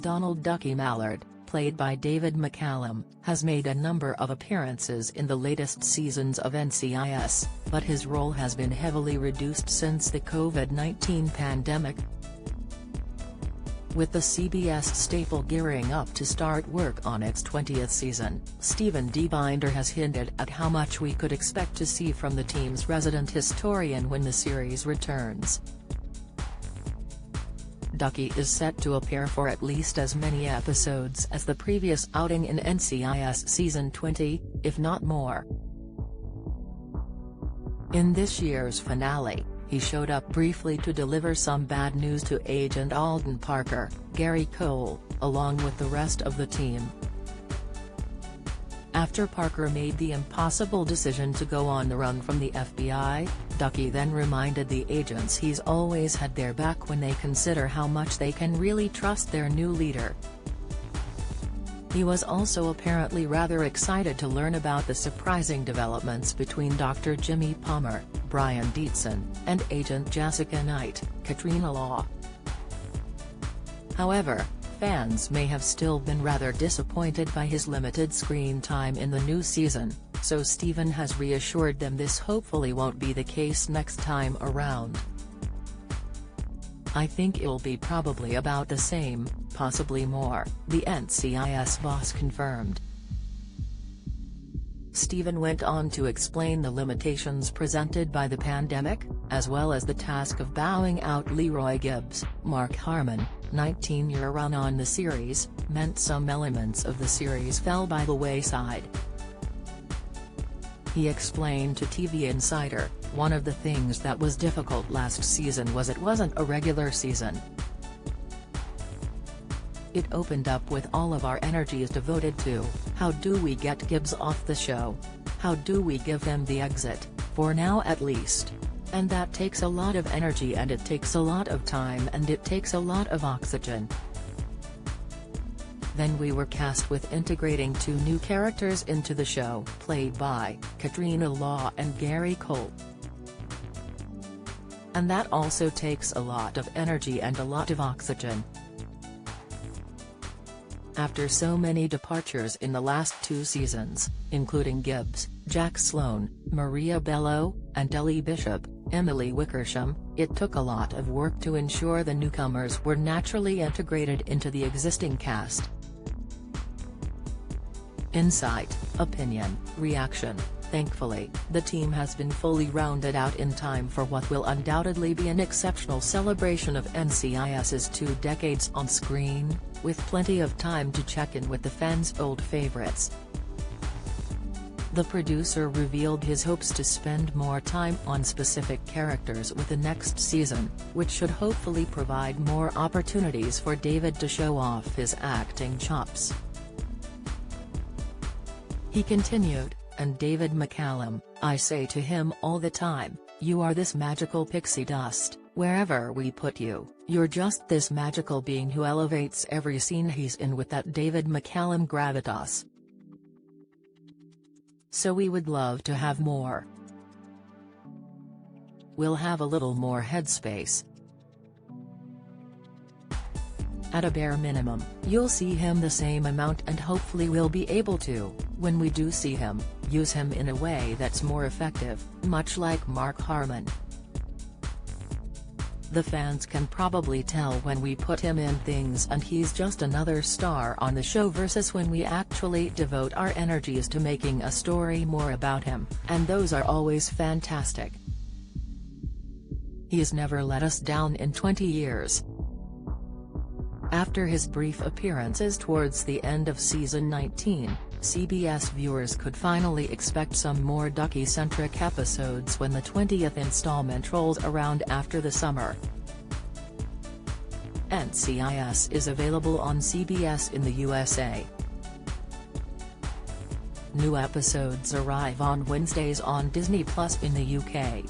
Donald "Ducky" Mallard, played by David McCallum, has made a number of appearances in the latest seasons of NCIS, but his role has been heavily reduced since the COVID-19 pandemic. With the CBS staple gearing up to start work on its 20th season, Stephen D. Binder has hinted at how much we could expect to see from the team's resident historian when the series returns. Ducky is set to appear for at least as many episodes as the previous outing in NCIS Season 20, if not more. In this year's finale, he showed up briefly to deliver some bad news to Agent Alden Parker, Gary Cole, along with the rest of the team. After Parker made the impossible decision to go on the run from the FBI, Ducky then reminded the agents he's always had their back when they consider how much they can really trust their new leader. He was also apparently rather excited to learn about the surprising developments between Dr. Jimmy Palmer, Brian Dietzen, and Agent Jessica Knight, Katrina Law. However, fans may have still been rather disappointed by his limited screen time in the new season, so Stephen has reassured them this hopefully won't be the case next time around. "I think it'll be probably about the same, possibly more," the NCIS boss confirmed. Stephen went on to explain the limitations presented by the pandemic, as well as the task of bowing out Leroy Gibbs. Mark Harmon, 19-year run on the series, meant some elements of the series fell by the wayside. He explained to TV Insider, "One of the things that was difficult last season was it wasn't a regular season. It opened up with all of our energies devoted to, how do we get Gibbs off the show? How do we give him the exit, for now at least? And that takes a lot of energy and it takes a lot of time and it takes a lot of oxygen." Then we were cast with integrating two new characters into the show, played by Katrina Law and Gary Cole. And that also takes a lot of energy and a lot of oxygen. After so many departures in the last two seasons, including Gibbs, Jack Sloan, Maria Bello, and Ellie Bishop, Emily Wickersham, it took a lot of work to ensure the newcomers were naturally integrated into the existing cast. Insight, opinion, reaction. Thankfully, the team has been fully rounded out in time for what will undoubtedly be an exceptional celebration of NCIS's 2 decades on screen, with plenty of time to check in with the fans' old favorites. The producer revealed his hopes to spend more time on specific characters with the next season, which should hopefully provide more opportunities for David to show off his acting chops. He continued, "And David McCallum, I say to him all the time, you are this magical pixie dust, wherever we put you, you're just this magical being who elevates every scene he's in with that David McCallum gravitas. So we would love to have more. We'll have a little more headspace. At a bare minimum, you'll see him the same amount and hopefully we'll be able to, when we do see him, use him in a way that's more effective, much like Mark Harmon. The fans can probably tell when we put him in things and he's just another star on the show versus when we actually devote our energies to making a story more about him, and those are always fantastic. He's never let us down in 20 years. After his brief appearances towards the end of season 19, CBS viewers could finally expect some more Ducky-centric episodes when the 20th installment rolls around after the summer. NCIS is available on CBS in the USA. New episodes arrive on Wednesdays on Disney Plus in the UK.